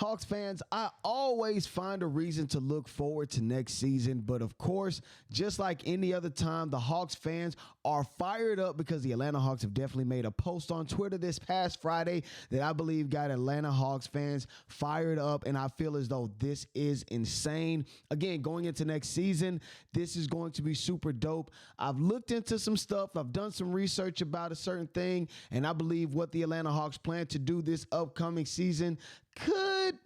Hawks fans, I always find a reason to look forward to next season. But of course, just like any other time, the Hawks fans are fired up because the Atlanta Hawks have definitely made a post on Twitter this past Friday that I believe got Atlanta Hawks fans fired up. And I feel as though this is insane. Again, going into next season, this is going to be super dope. I've looked into some stuff. I've done some research about a certain thing. And I believe what the Atlanta Hawks plan to do this upcoming season could,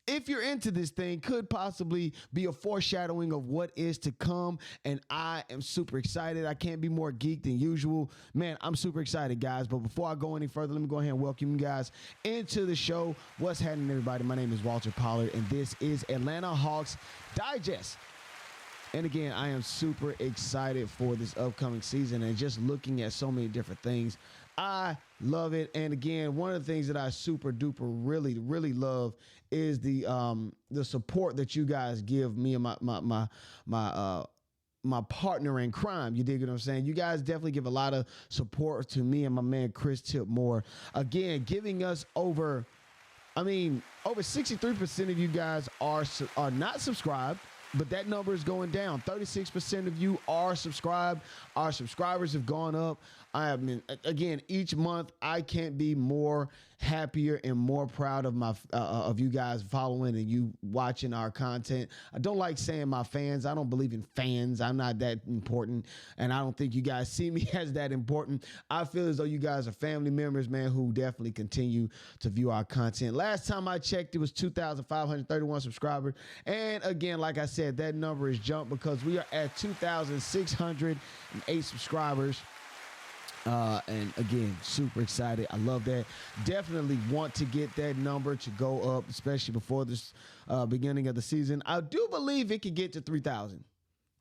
if you're into this thing, could possibly be a foreshadowing of what is to come. And I am super excited. I can't be more geeked than usual. Man, I'm super excited, guys. But before I go any further, let me go ahead and welcome you guys into the show. What's happening, everybody? My name is Walter Pollard, and this is Atlanta Hawks Digest. And again, I am super excited for this upcoming season and just looking at so many different things. I love it. And again, one of the things that I super duper really love is the support that you guys give me and my partner in crime. You dig what I'm saying? You guys definitely give a lot of support to me and my man Chris Tipmore. Again, giving us over 63% of you guys are not subscribed. But that number is going down. 36% of you are subscribed. Our subscribers have gone up. Again, each month I can't be more happier and more proud of of you guys following and you watching our content. I don't like saying my fans. I don't believe in fans. I'm not that important, and I don't think you guys see me as that important. I feel as though you guys are family members, man, who definitely continue to view our content. Last time I checked, it was 2,531 subscribers, and again, like I said, that number is jumped because we are at 2,608 subscribers. And again, super excited. I love that. Definitely want to get that number to go up, especially before this beginning of the season. I do believe it could get to 3,000.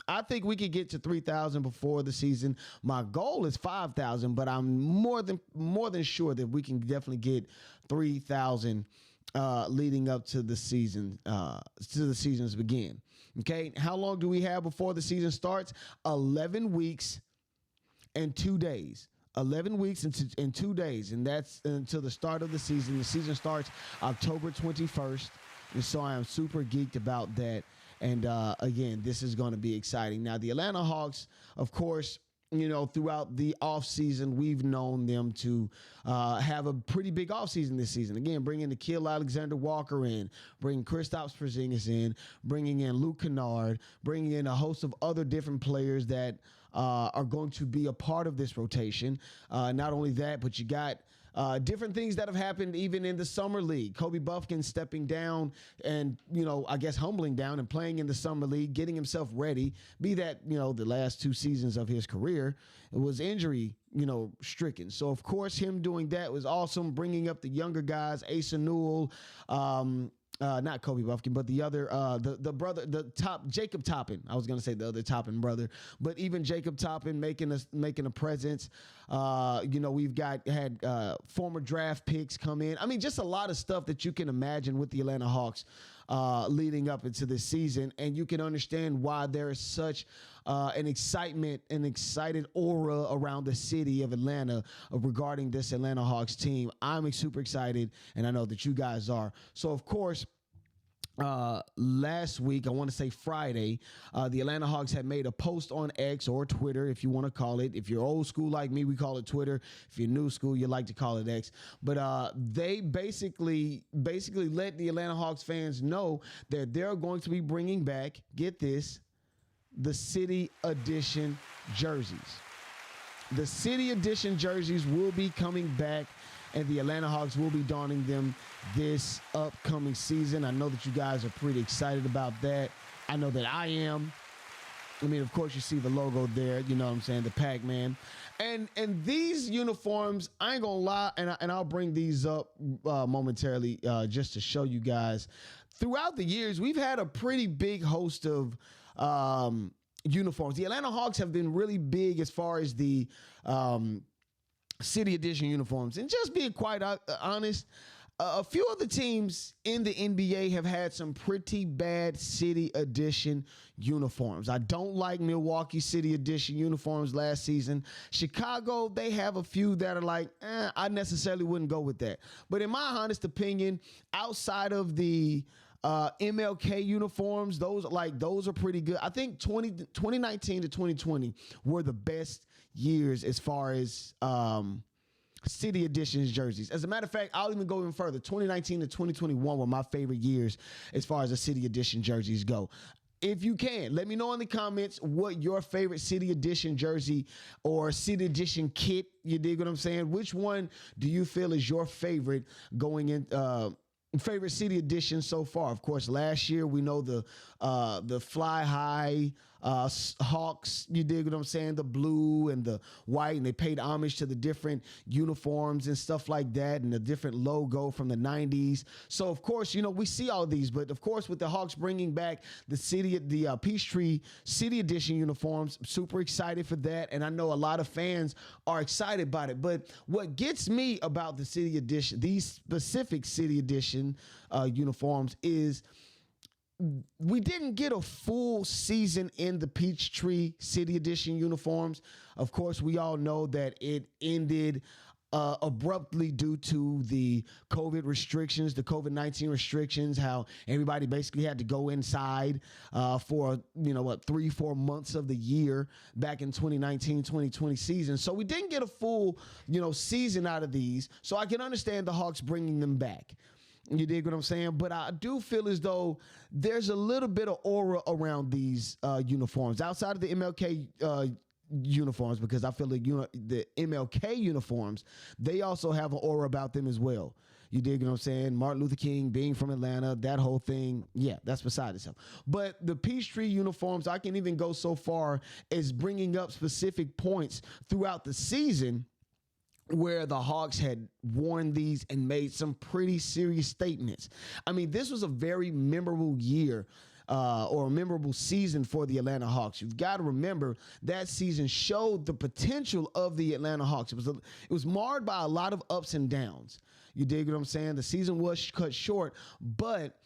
I think we could get to 3,000 before the season. My goal is 5,000, but I'm more than sure that we can definitely get 3,000 leading up to the season, to the seasons begin. Okay, how long do we have before the season starts? 11 weeks and 2 days. 11 weeks and 2 days, and that's until the start of the season. The season starts October 21st, and so I am super geeked about that. And again, this is going to be exciting. Now, the Atlanta Hawks, of course, you know, throughout the offseason, we've known them to have a pretty big offseason this season. Again, bringing Nickeil Alexander-Walker in, bringing Kristaps Porzingis in, bringing in Luke Kennard, bringing in a host of other different players that are going to be a part of this rotation. Not only that, but you got different things that have happened even in the summer league. Kobe Buffkin stepping down and, you know, I guess humbling down and playing in the summer league, getting himself ready. Be that, you know, the last 2 seasons of his career, it was injury, you know, stricken. So, of course, him doing that was awesome. Bringing up the younger guys, Asa Newell, not Kobe Buffkin, but the other, the brother, Jacob Toppin. I was going to say the other Toppin brother, but even Jacob Toppin making a presence. You know, we've had former draft picks come in. I mean, just a lot of stuff that you can imagine with the Atlanta Hawks leading up into this season. And you can understand why there is such an excited aura around the city of Atlanta regarding this Atlanta Hawks team. I'm super excited, and I know that you guys are. So, of course, last week, I want to say Friday, the Atlanta Hawks had made a post on X or Twitter, if you want to call it. If you're old school like me, we call it Twitter. If you're new school, you like to call it X. But they basically let the Atlanta Hawks fans know that they're going to be bringing back, get this, the City Edition jerseys. The City Edition jerseys will be coming back, and the Atlanta Hawks will be donning them this upcoming season. I know that you guys are pretty excited about that. I know that I am. I mean, of course, you see the logo there. You know what I'm saying? The Pac-Man. And these uniforms, I ain't gonna lie, and I'll bring these up momentarily just to show you guys. Throughout the years, we've had a pretty big host of uniforms. The Atlanta Hawks have been really big as far as the City Edition uniforms. And just being quite honest, A few of the teams in the NBA have had some pretty bad City Edition uniforms. I don't like Milwaukee City Edition uniforms last season. Chicago, they have a few that are like, I necessarily wouldn't go with that. But in my honest opinion, outside of the MLK uniforms, those are pretty good. I think 2019 to 2020 were the best years as far as City Editions jerseys. As a matter of fact, I'll even go even further. 2019 to 2021 were my favorite years as far as the City Edition jerseys go. If you can, let me know in the comments what your favorite City Edition jersey or City Edition kit, you dig what I'm saying? Which one do you feel is your favorite going in, favorite City Edition so far? Of course, last year we know the Fly High Hawks, you dig what I'm saying, the blue and the white, and they paid homage to the different uniforms and stuff like that, and the different logo from the 90s. So of course, we see all these, but of course with the Hawks bringing back the Peachtree City Edition uniforms, I'm super excited for that, and I know a lot of fans are excited about it. But what gets me about the City Edition, these specific City Edition uniforms, is we didn't get a full season in the Peachtree City Edition uniforms. Of course, we all know that it ended abruptly due to the COVID restrictions, the COVID-19 restrictions, how everybody basically had to go inside for, 3-4 months of the year back in 2019-2020 season. So we didn't get a full, season out of these. So I can understand the Hawks bringing them back. You dig what I'm saying? But I do feel as though there's a little bit of aura around these uniforms outside of the MLK uniforms, because I feel like the MLK uniforms, they also have an aura about them as well. You dig what I'm saying? Martin Luther King being from Atlanta, that whole thing, yeah, that's beside itself. But the Peachtree uniforms, I can even go so far as bringing up specific points throughout the season where the Hawks had worn these and made some pretty serious statements. I mean, this was a very memorable year or a memorable season for the Atlanta Hawks. You've got to remember that season showed the potential of the Atlanta Hawks. It was marred by a lot of ups and downs. You dig what I'm saying? The season was cut short, but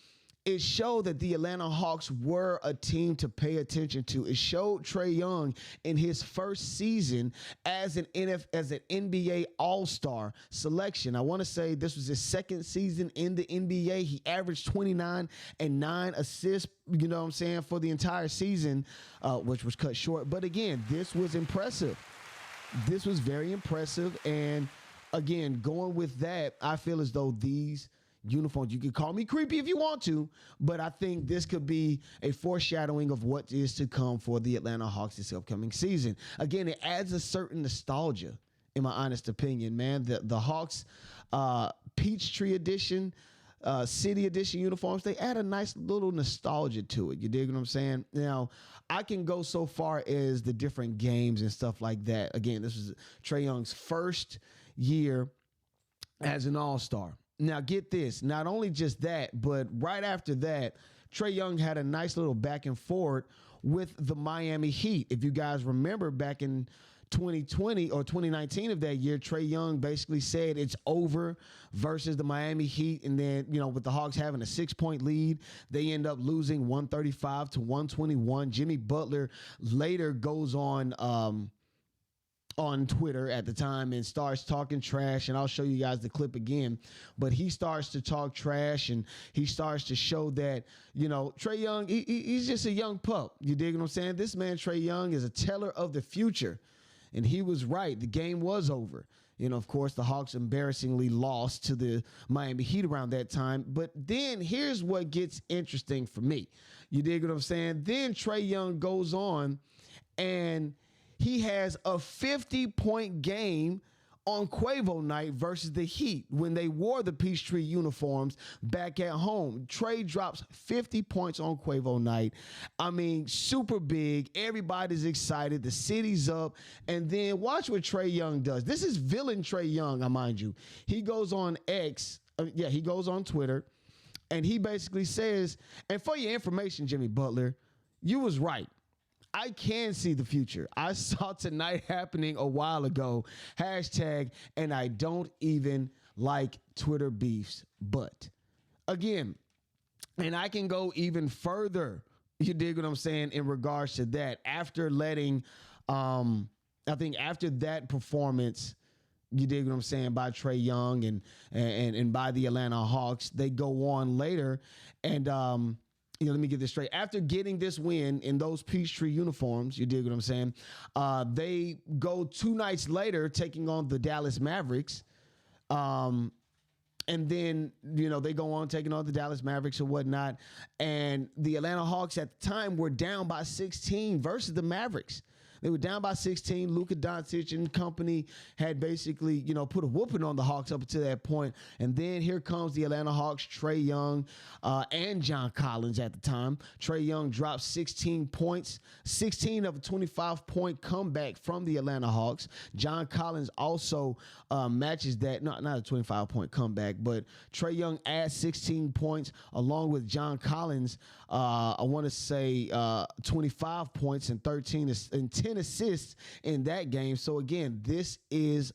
it showed that the Atlanta Hawks were a team to pay attention to. It showed Trey Young in his first season as an NBA All-Star selection. I want to say this was his second season in the NBA. He averaged 29 and 9 assists, you know what I'm saying, for the entire season, which was cut short. But again, this was impressive. This was very impressive. And again, going with that, I feel as though these uniforms, you can call me creepy if you want to, but I think this could be a foreshadowing of what is to come for the Atlanta Hawks this upcoming season. Again, it adds a certain nostalgia, in my honest opinion, man. The Hawks Peachtree Edition, City Edition uniforms, they add a nice little nostalgia to it. You dig what I'm saying? Now, I can go so far as the different games and stuff like that. Again, this was Trey Young's first year as an All-Star. Now, get this, not only just that, but right after that, Trey Young had a nice little back and forth with the Miami Heat. If you guys remember back in 2020 or 2019 of that year, Trey Young basically said it's over versus the Miami Heat. And then, with the Hawks having a 6-point lead, they end up losing 135 to 121. Jimmy Butler later goes on Twitter at the time and starts talking trash, and I'll show you guys the clip again, but he starts to talk trash and he starts to show that, Trey Young, he's just a young pup. You dig what I'm saying? This man, Trey Young, is a teller of the future, and he was right. The game was over. Of course, the Hawks embarrassingly lost to the Miami Heat around that time, but then here's what gets interesting for me. You dig what I'm saying? Then Trey Young goes on and he has a 50-point game on Quavo night versus the Heat when they wore the Peachtree uniforms back at home. Trey drops 50 points on Quavo night. I mean, super big. Everybody's excited. The city's up. And then watch what Trey Young does. This is villain Trey Young, I mind you. He goes on he goes on Twitter, and he basically says, and for your information, Jimmy Butler, you was right. I can see the future. I saw tonight happening a while ago. #, and I don't even like Twitter beefs. But again, and I can go even further, you dig what I'm saying, in regards to that. After letting, I think after that performance, you dig what I'm saying, by Trae Young and by the Atlanta Hawks, they go on later and let me get this straight. After getting this win in those Peachtree uniforms, you dig what I'm saying, they go 2 nights later taking on the Dallas Mavericks. And then, they go on taking on the Dallas Mavericks and whatnot. And the Atlanta Hawks at the time were down by 16 versus the Mavericks. They were down by 16. Luka Doncic and company had basically, put a whooping on the Hawks up until that point. And then here comes the Atlanta Hawks, Trae Young and John Collins at the time. Trae Young dropped 16 points, 16 of a 25-point comeback from the Atlanta Hawks. John Collins also matches that, not a 25-point comeback, but Trae Young adds 16 points along with John Collins. I want to say 25 points and 10 assists in that game. So again, this is,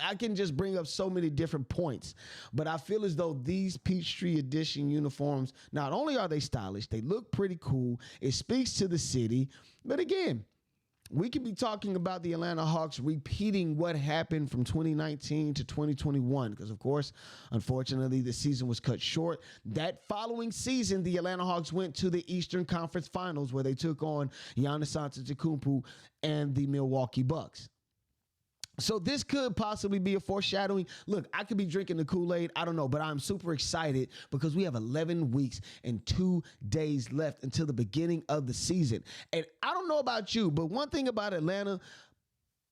I can just bring up so many different points, but I feel as though these Peachtree Edition uniforms, not only are they stylish, they look pretty cool. It speaks to the city, but again, we could be talking about the Atlanta Hawks repeating what happened from 2019 to 2021 because, of course, unfortunately, the season was cut short. That following season, the Atlanta Hawks went to the Eastern Conference Finals where they took on Giannis Antetokounmpo and the Milwaukee Bucks. So this could possibly be a foreshadowing. Look, I could be drinking the Kool-Aid. I don't know, but I'm super excited because we have 11 weeks and 2 days left until the beginning of the season. And I don't know about you, but one thing about Atlanta,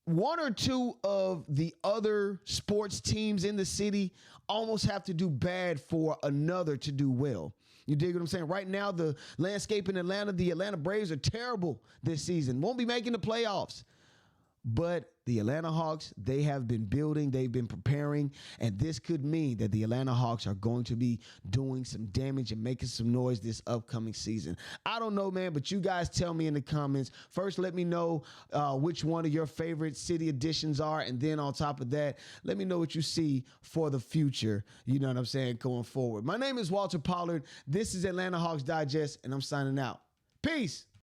1 or 2 of the other sports teams in the city almost have to do bad for another to do well. You dig what I'm saying? Right now, the landscape in Atlanta, the Atlanta Braves are terrible this season. Won't be making the playoffs. But the Atlanta Hawks, they have been building, they've been preparing, and this could mean that the Atlanta Hawks are going to be doing some damage and making some noise this upcoming season. I don't know, man, but you guys tell me in the comments. First, let me know which one of your favorite city editions are, and then on top of that, let me know what you see for the future, you know what I'm saying, going forward. My name is Walter Pollard. This is Atlanta Hawks Digest, and I'm signing out. Peace.